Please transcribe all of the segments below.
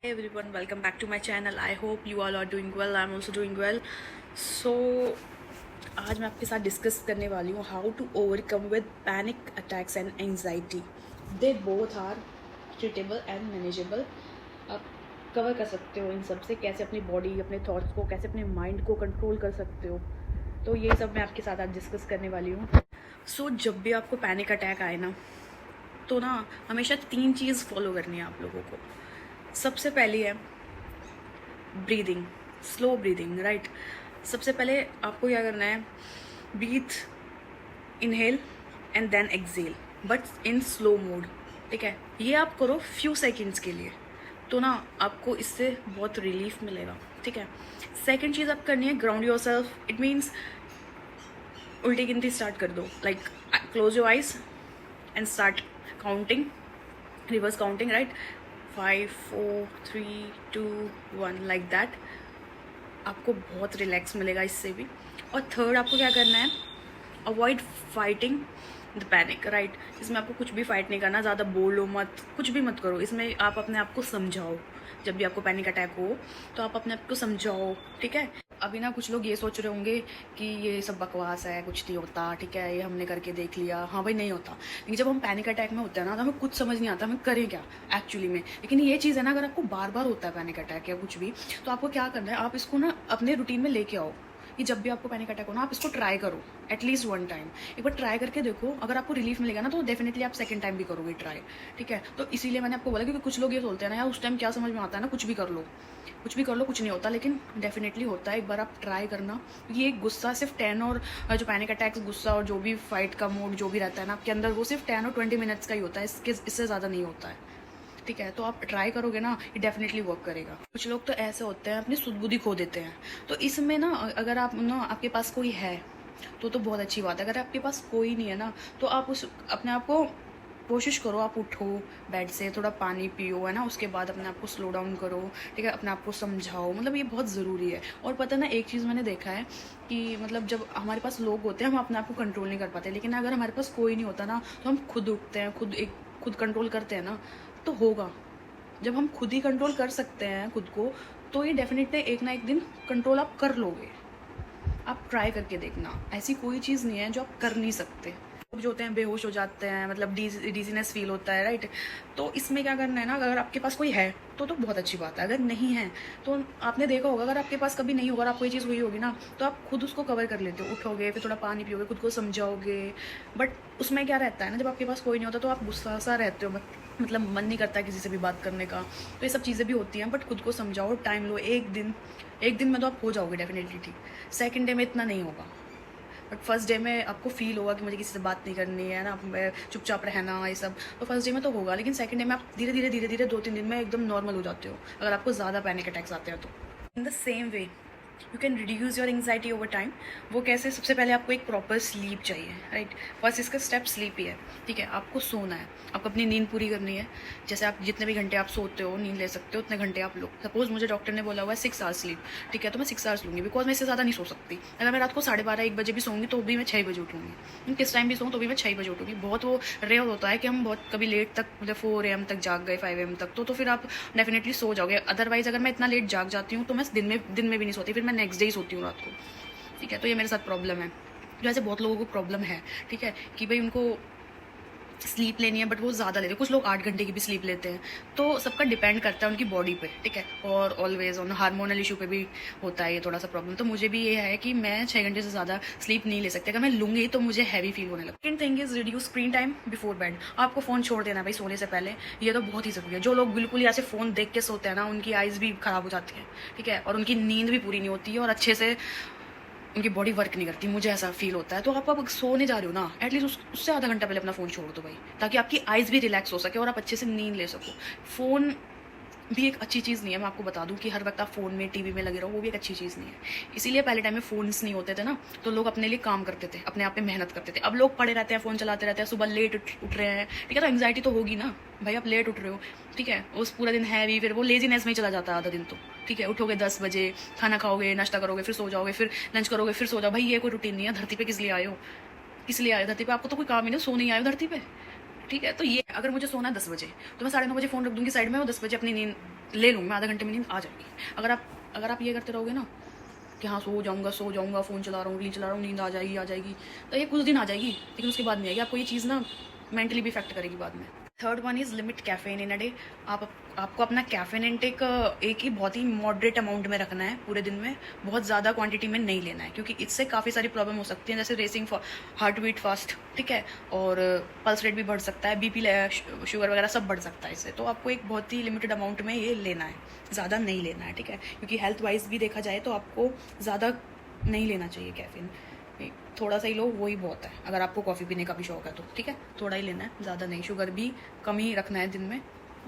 Hey everyone, welcome back to my channel. I hope you all are doing well. I'm also doing well. So आज मैं आपके साथ discuss करने वाली हूँ how to overcome with panic attacks and anxiety. They both are treatable and manageable. आप cover कर सकते हो इन सब से, कैसे अपनी बॉडी, अपने थॉट्स को, कैसे अपने माइंड को कंट्रोल कर सकते हो. तो ये सब मैं आपके साथ आज डिस्कस करने वाली हूँ. सो जब भी आपको पैनिक अटैक आए ना, तो ना हमेशा 3 चीज़ फॉलो करनी है आप लोगों को. सबसे पहली है ब्रीदिंग, स्लो ब्रीदिंग, राइट. सबसे पहले आपको क्या करना है, breathe, inhale and then exhale, but in slow mode. ठीक है, ये आप करो फ्यू सेकेंड्स के लिए, तो ना आपको इससे बहुत रिलीफ मिलेगा. ठीक है. सेकेंड चीज़ आप करनी है, ground your self. It means उल्टी गिनती स्टार्ट कर दो, like close your eyes and start counting, reverse counting, right. 5 4 3 2 1 like that. आपको बहुत रिलैक्स मिलेगा इससे भी. और थर्ड आपको क्या करना है, avoid fighting the panic, right. इसमें आपको कुछ भी फाइट नहीं करना, ज़्यादा बोलो मत, कुछ भी मत करो. इसमें आप अपने आप को समझाओ. जब भी आपको पैनिक अटैक हो तो आप अपने आप को समझाओ. ठीक है. अभी ना कुछ लोग ये सोच रहे होंगे कि ये सब बकवास है, कुछ नहीं होता. ठीक है, ये हमने करके देख लिया. हाँ भाई, नहीं होता. लेकिन जब हम पैनिक अटैक में होते हैं ना, तो हमें कुछ समझ नहीं आता हमें करें क्या एक्चुअली में. लेकिन ये चीज़ है ना, अगर आपको बार बार होता है पैनिक अटैक या कुछ भी, तो आपको क्या करना है, आप इसको ना अपने रूटीन में लेके आओ. कि जब भी आपको पैनिक अटैक हो ना, आप इसको ट्राई करो एटलीस्ट 1 टाइम. एक बार ट्राई करके देखो, अगर आपको रिलीफ मिलेगा ना, तो डेफिनेटली आप सेकंड टाइम भी करोगे ट्राई. ठीक है. तो इसीलिए मैंने आपको बोला, क्योंकि कुछ लोग ये बोलते हैं ना, यार उस टाइम क्या समझ में आता है ना, कुछ भी कर लो, कुछ भी कर लो, कुछ नहीं होता. लेकिन डेफिनेटली होता है. एक बार आप ट्राई करना. ये गुस्सा सिर्फ 10 और जो पैनिक अटैक्स, गुस्सा और जो भी फाइट का मूड जो भी रहता है ना आपके अंदर, वो सिर्फ 10 और 20 मिनट्स का ही होता है. इससे ज़्यादा नहीं होता है. ठीक है. तो आप ट्राई करोगे ना, ये डेफिनेटली वर्क करेगा. कुछ लोग तो ऐसे होते हैं, अपनी सुध बुद्धि खो देते हैं. तो इसमें ना, अगर आप ना, आपके पास कोई है तो बहुत अच्छी बात है. अगर आपके पास कोई नहीं है ना, तो आप उस अपने आप को कोशिश करो, आप उठो बेड से, थोड़ा पानी पियो, है ना. उसके बाद अपने आप को स्लो डाउन करो. ठीक है. अपने आप को समझाओ. मतलब ये बहुत ज़रूरी है. और पता ना, एक चीज़ मैंने देखा है कि मतलब जब हमारे पास लोग होते हैं, हम अपने आप को कंट्रोल नहीं कर पाते. लेकिन अगर हमारे पास कोई नहीं होता ना, तो हम खुद उठते हैं, खुद कंट्रोल करते हैं ना, तो होगा. जब हम खुद ही कंट्रोल कर सकते हैं खुद को, तो ये डेफिनेटली एक ना एक दिन कंट्रोल आप कर लोगे. आप ट्राई करके देखना. ऐसी कोई चीज़ नहीं है जो आप कर नहीं सकते. लोग जो होते हैं बेहोश हो जाते हैं, मतलब डीजीनेस फील होता है, राइट. तो इसमें क्या करना है ना, अगर आपके पास कोई है तो बहुत अच्छी बात है. अगर नहीं है तो आपने देखा होगा, अगर आपके पास कभी नहीं होगा, आपको ये चीज़ हुई होगी ना, तो आप खुद उसको कवर कर लेते हो. उठोगे, फिर थोड़ा पानी पियोगे, खुद को समझाओगे. बट उसमें क्या रहता है ना, जब आपके पास कोई नहीं होता तो आप गुस्सा सा रहते हो, मतलब मन नहीं करता किसी से भी बात करने का. तो ये सब चीज़ें भी होती हैं. बट खुद को समझाओ, टाइम लो. एक दिन में तो आप हो जाओगे डेफिनेटली ठीक. सेकंड डे में इतना नहीं होगा, बट फर्स्ट डे में आपको फील होगा कि मुझे किसी से बात नहीं करनी है ना, चुपचाप रहना, ये सब. तो फर्स्ट डे में तो होगा, लेकिन सेकंड डे में आप धीरे धीरे 2-3 दिन में एकदम नॉर्मल हो जाते हो, अगर आपको ज़्यादा पैनिक अटैक्स आते हैं तो. In the same way you can reduce your anxiety over time. वो कैसे? सबसे पहले आपको एक प्रॉपर स्लीप चाहिए, राइट. फर्स्ट इसका स्टेप स्लीप ही है. ठीक है. आपको सोना है, आपको अपनी नींद पूरी करनी है. जैसे आप जितने भी घंटे आप सोते हो, नींद ले सकते हो, उतने घंटे आप लो. सपोज मुझे डॉक्टर ने बोला हुआ है 6 आवर्स स्लीप. ठीक है. तो मैं 6 आवर्स लूँगी, बिकॉज मैं इससे ज़्यादा नहीं सो सकती. अगर मैं रात को 12:30-1 बजे भी सोऊंगी तो भी मैं 6 बजे उठूँगी. किस टाइम भी सोऊँ तो भी मैं 6 बजे उठूँगी. बहुत वो रेयर होता है कि हम बहुत कभी लेट तक, मतलब 4 AM तक जाग गए, 5 AM तक, तो फिर आप डेफिनेटली सो जाओगे. अदरवाइज अगर मैं इतना लेट जाग जाती हूँ तो मैं दिन में भी नहीं सोती, फिर मैं नेक्स्ट डे ही सोती हूँ रात को. ठीक है. तो ये मेरे साथ प्रॉब्लम है. जैसे बहुत लोगों को प्रॉब्लम है, ठीक है, कि भाई उनको स्लीप लेनी है, बट वो ज़्यादा लेते हैं. कुछ लोग 8 घंटे की भी स्लीप लेते हैं. तो सबका डिपेंड करता है उनकी बॉडी पे. ठीक है. और ऑलवेज ऑन हार्मोनल इशू पे भी होता है ये थोड़ा सा प्रॉब्लम. तो मुझे भी ये है कि मैं 6 घंटे से ज़्यादा स्लीप नहीं ले सकती. अगर मैं लूँगी तो मुझे हैवी फील होने लगता है. Second thing is reduce screen time before bed. आपको फ़ोन छोड़ देना भाई सोने से पहले. ये तो बहुत ही ज़रूरी है. जो लोग बिल्कुल ही ऐसे फ़ोन देख के सोते हैं ना, उनकी आइज़ भी ख़राब हो जाती है. ठीक है. और उनकी नींद भी पूरी नहीं होती है, और अच्छे से उनकी बॉडी वर्क नहीं करती. मुझे ऐसा फील होता है. तो आप अब सोने जा रहे हो ना, एटलीस्ट उससे आधा घंटा पहले अपना फ़ोन छोड़ दो भाई, ताकि आपकी आइज़ भी रिलैक्स हो सके और आप अच्छे से नींद ले सको. फ़ोन भी एक अच्छी चीज़ नहीं है. मैं आपको बता दूं कि हर वक्त आप फ़ोन में, टीवी में लगे रहो, वो भी एक अच्छी चीज़ नहीं है. इसीलिए पहले टाइम में फ़ोन्स नहीं होते थे ना, तो लोग अपने लिए काम करते थे, अपने आप पे मेहनत करते थे. अब लोग पड़े रहते हैं, फ़ोन चलाते रहते हैं, सुबह लेट उठ रहे हैं. ठीक है. तो एंग्जाइटी तो होगी ना भाई, आप लेट उठ रहे हो. ठीक है. उस पूरा दिन हैवी, फिर वो लेजीनेस में ही चला जाता है आधा दिन तो. ठीक है. उठोगे 10 बजे, खाना खाओगे, नाश्ता करोगे, फिर सो जाओगे, फिर लंच करोगे, फिर सो जाओ. भाई ये कोई रूटीन नहीं है. धरती पे किस लिए आए हो? किस लिए आए हो धरती पे? आपको तो कोई काम ही नहीं, सो नहीं आए हो धरती पे. ठीक है. तो ये अगर मुझे सोना है 10 बजे, तो मैं 9:30 बजे फ़ोन रख दूंगी साइड में, और 10 बजे अपनी नींद ले लूँ मैं, आधे घंटे में नींद आ जाएगी। अगर आप ये करते रहोगे ना कि हाँ सो जाऊँगा, फ़ोन चला रहा हूँ, रील चला रहा हूँ, नींद आ जाएगी, तो ये कुछ दिन आ जाएगी, लेकिन उसके बाद नहीं आएगी। आपको ये चीज़ ना मेंटली भी इफेक्ट करेगी बाद में। Third one is limit caffeine in a day. आपको अपना कैफ़ीन इनटेक एक ही बहुत ही मॉडरेट अमाउंट में रखना है पूरे दिन में, बहुत ज़्यादा क्वांटिटी में नहीं लेना है, क्योंकि इससे काफ़ी सारी प्रॉब्लम हो सकती हैं, जैसे रेसिंग हार्ट बीट फास्ट, ठीक है, और पल्स रेट भी बढ़ सकता है, बीपी शुगर वगैरह सब बढ़ सकता है इससे। तो आपको एक बहुत ही लिमिटेड अमाउंट में ये लेना है, ज़्यादा नहीं लेना है, ठीक है, क्योंकि हेल्थ वाइज भी देखा जाए तो आपको ज़्यादा नहीं लेना चाहिए कैफ़ीन। थोड़ा सा ही लो वही बहुत है, अगर आपको कॉफ़ी पीने का भी शौक है तो, ठीक है, थोड़ा ही लेना है, ज़्यादा नहीं। शुगर भी कम ही रखना है दिन में,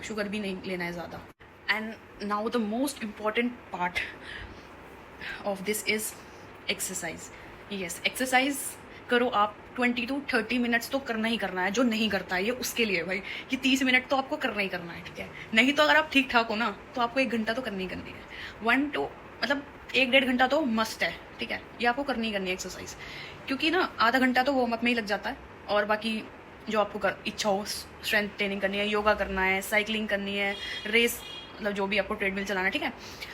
शुगर भी नहीं लेना है ज़्यादा। And now the most important part of this is exercise. Yes, exercise करो आप 20 to 30 मिनट्स तो करना ही करना है। जो नहीं करता है ये उसके लिए भाई, कि 30 मिनट तो आपको करना ही करना है, ठीक है। नहीं तो अगर आप ठीक ठाक हो ना तो आपको 1 घंटा तो करनी ही करनी है। 1 to मतलब 1-1.5 घंटा तो मस्ट है, ठीक है, ये आपको करनी ही करनी है एक्सरसाइज, क्योंकि ना आधा घंटा तो वार्म अप में ही लग जाता है, और बाकी जो आपको इच्छा हो, स्ट्रेंथ ट्रेनिंग करनी है, योगा करना है, साइकिलिंग करनी है, रेस, मतलब जो भी आपको ट्रेडमिल चलाना है, ठीक है,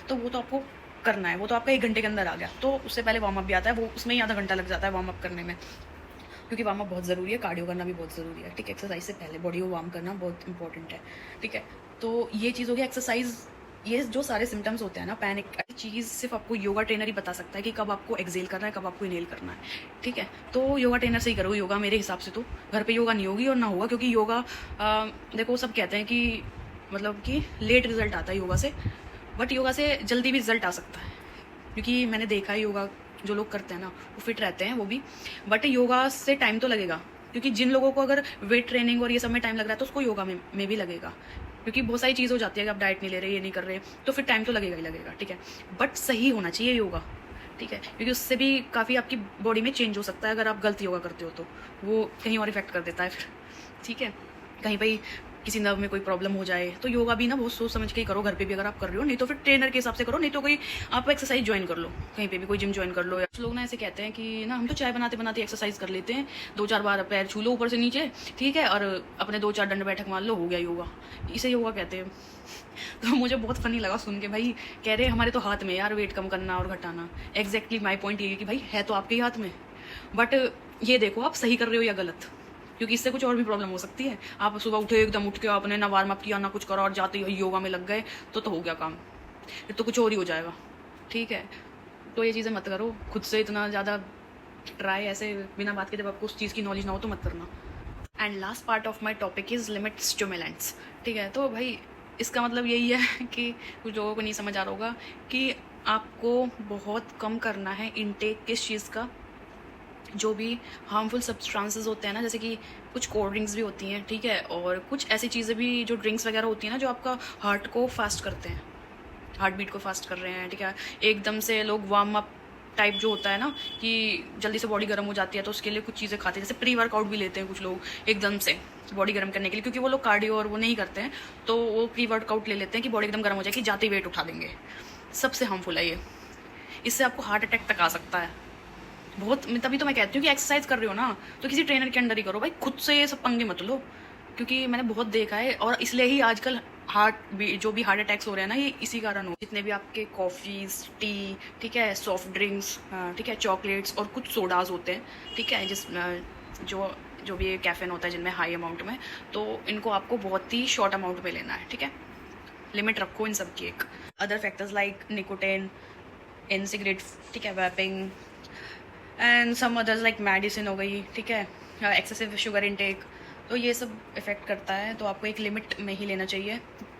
तो वो तो आपको करना है, वो तो आपका 1 घंटे के अंदर आ गया। तो उससे पहले वार्म अप भी आता है, वो उसमें ही आधा घंटा लग जाता है वार्म अप करने में, क्योंकि वार्म अप बहुत ज़रूरी है, कार्डियो करना भी बहुत ज़रूरी है, ठीक है। एक्सरसाइज से पहले बॉडी को वार्म करना बहुत इंपॉर्टेंट है, ठीक है। तो ये चीज़ हो गया एक्सरसाइज। ये जो सारे सिम्टम्स होते हैं ना पैनिक, चीज़ सिर्फ आपको योगा ट्रेनर ही बता सकता है कि कब आपको एक्सेल करना है, कब आपको इनहेल करना है, ठीक है। तो योगा ट्रेनर से ही करो योगा, मेरे हिसाब से तो घर पे योगा नहीं होगी और ना होगा, क्योंकि योगा देखो सब कहते हैं कि मतलब कि लेट रिजल्ट आता है योगा से, बट योगा से जल्दी भी रिजल्ट आ सकता है, क्योंकि मैंने देखा है योगा जो लोग करते हैं ना वो फिट रहते हैं वो भी, बट योगा से टाइम तो लगेगा, क्योंकि जिन लोगों को अगर वेट ट्रेनिंग और ये सब में टाइम लग रहा है तो उसको योगा में भी लगेगा, क्योंकि बहुत सारी चीज़ हो जाती है कि आप डाइट नहीं ले रहे, ये नहीं कर रहे, तो फिर टाइम तो लगेगा ही लगेगा, ठीक है। बट सही होना चाहिए योगा, ठीक है, क्योंकि उससे भी काफ़ी आपकी बॉडी में चेंज हो सकता है। अगर आप गलत योगा करते हो तो वो कहीं और इफेक्ट कर देता है फिर, ठीक है, कहीं पर किसी नर्व में कोई प्रॉब्लम हो जाए। तो योगा भी ना बहुत सोच समझ के ही करो घर पे भी अगर आप कर रहे हो, नहीं तो फिर ट्रेनर के हिसाब से करो, नहीं तो कोई आप एक्सरसाइज ज्वाइन कर लो, कहीं पे भी कोई जिम ज्वाइन कर लो। लोग ना ऐसे कहते हैं कि ना हम तो चाय बनाते बनाते एक्सरसाइज कर लेते हैं, 2-4 बार पैर छू लो ऊपर से नीचे, ठीक है, और अपने 2-4 दंड बैठक मार लो, हो गया योगा, इसे योगा कहते हैं। तो मुझे बहुत फनी लगा सुन के, भाई कह रहे हमारे तो हाथ में यार वेट कम करना और घटाना। एग्जैक्टली माई पॉइंट ये है कि भाई है तो आपके ही हाथ में, बट ये देखो आप सही कर रहे हो या गलत, क्योंकि इससे कुछ और भी प्रॉब्लम हो सकती है। आप सुबह उठे एकदम उठ के आपने ना वार्म अप किया ना कुछ करा और जाते ही योगा में लग गए तो हो गया काम, फिर तो कुछ और ही हो जाएगा, ठीक है। तो ये चीज़ें मत करो, खुद से इतना ज़्यादा ट्राई ऐसे बिना बात के, जब आपको उस चीज़ की नॉलेज ना हो तो मत करना। And last part of my topic is limit stimulants, ठीक है। तो भाई इसका मतलब यही है कि कुछ लोगों को नहीं समझ आ रहा होगा कि आपको बहुत कम करना है इनटेक किस चीज़ का, जो भी हार्मफुल सब्सटेंसेस होते हैं ना, जैसे कि कुछ कोल्ड ड्रिंक्स भी होती हैं, ठीक है, और कुछ ऐसी चीज़ें भी जो ड्रिंक्स वगैरह होती हैं ना जो आपका हार्ट को फास्ट करते हैं, हार्ट बीट को फास्ट कर रहे हैं, ठीक है। एकदम से लोग वार्म अप टाइप जो होता है ना कि जल्दी से बॉडी गर्म हो जाती है, तो उसके लिए कुछ चीज़ें खाते हैं, जैसे प्री वर्कआउट भी लेते हैं कुछ लोग एकदम से बॉडी गर्म करने के लिए, क्योंकि वो लोग कार्डियो और वो नहीं करते हैं, तो वो प्री वर्कआउट ले लेते हैं कि बॉडी एकदम गर्म हो जाएगी, जाते ही वेट उठा देंगे। सबसे हार्मफुल है ये, इससे आपको हार्ट अटैक तक आ सकता है बहुत। तभी तो मैं कहती हूँ कि एक्सरसाइज कर रहे हो ना तो किसी ट्रेनर के अंडर ही करो भाई, खुद से ये सब पंगे मत लो, क्योंकि मैंने बहुत देखा है, और इसलिए ही आजकल जो भी हार्ट अटैक्स हो रहे हैं ना ये इसी कारण हो। जितने भी आपके कॉफ़ीज़, टी, ठीक है, सॉफ्ट ड्रिंक्स, ठीक है, चॉकलेट्स और कुछ सोडाज होते हैं, ठीक है, जो भी कैफ़ीन होता है जिनमें हाई अमाउंट में, तो इनको आपको बहुत ही शॉर्ट अमाउंट में लेना है, ठीक है, लिमिट रखो इन सब की एक। Other factors like nicotine in cigarette, ठीक है, vaping and some others like medicine हो गई, ठीक है, एक्सेसिव शुगर इनटेक, तो ये सब इफ़ेक्ट करता है। तो आपको एक लिमिट में ही लेना चाहिए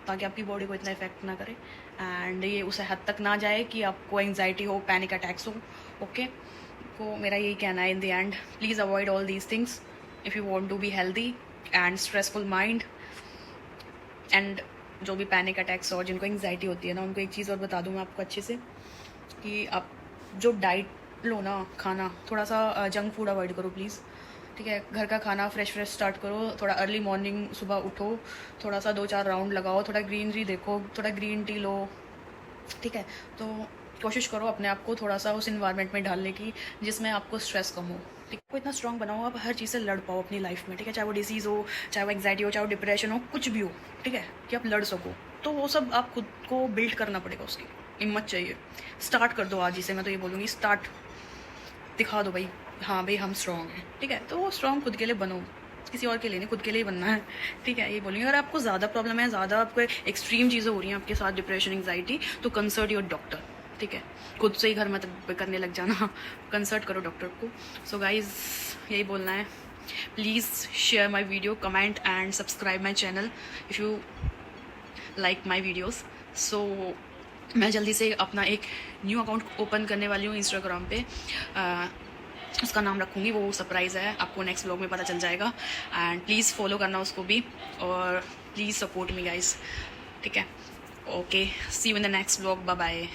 ताकि आपकी बॉडी को इतना इफेक्ट ना करे एंड ये उस हद तक ना जाए कि आपको एंजाइटी हो, पैनिक अटैक्स हो, ओके। तो मेरा यही कहना है in the end, please avoid all these things if you want to be healthy and stressful mind. And जो भी पैनिक अटैक्स और जिनको एंजाइटी होती है ना, उनको एक चीज़ और बता दूँ मैं आपको अच्छे से, कि आप जो डाइट लो ना, खाना थोड़ा सा जंक फूड अवॉइड करो प्लीज़, ठीक है। घर का खाना फ्रेश स्टार्ट करो, थोड़ा अर्ली मॉर्निंग सुबह उठो, थोड़ा सा 2-4 राउंड लगाओ, थोड़ा ग्रीनरी देखो, थोड़ा ग्रीन टी लो, ठीक है। तो कोशिश करो अपने आप को थोड़ा सा उस इन्वायरमेंट में ढालने की जिसमें आपको स्ट्रेस कम हो, ठीक है। इतना स्ट्रॉन्ग बनाओ आप हर चीज़ से लड़ पाओ अपनी लाइफ में, ठीक है, चाहे वो डिसीज़ हो, चाहे वो एंग्जाइटी हो, चाहे वो डिप्रेशन हो, कुछ भी हो, ठीक है, कि आप लड़ सको। तो वो सब आप खुद को बिल्ड करना पड़ेगा, उसकी हिम्मत चाहिए। स्टार्ट कर दो आज ही से, मैं तो ये बोलूँगी स्टार्ट, दिखा दो भाई, हाँ भाई हम स्ट्रॉन्ग हैं, ठीक है। तो वो स्ट्रॉन्ग खुद के लिए बनो, किसी और के लिए नहीं, खुद के लिए ही बनना है, ठीक है। ये बोलेंगे अगर आपको ज़्यादा प्रॉब्लम है, ज़्यादा आपको एक्सट्रीम चीज़ें हो रही हैं आपके साथ, डिप्रेशन, एंग्जाइटी, तो कंसल्ट योर डॉक्टर, ठीक है। खुद से ही घर मत करने लग जाना, कंसल्ट करो डॉक्टर को। सो गाइज यही बोलना है। Please share my video, comment and subscribe my channel if you like my videos. So मैं जल्दी से अपना एक न्यू अकाउंट ओपन करने वाली हूँ इंस्टाग्राम पे, उसका नाम रखूँगी, वो सरप्राइज़ है, आपको नेक्स्ट व्लॉग में पता चल जाएगा। एंड प्लीज़ फॉलो करना उसको भी, और प्लीज़ सपोर्ट मी गाइस, ठीक है। Okay, see you in the next vlog, bye bye.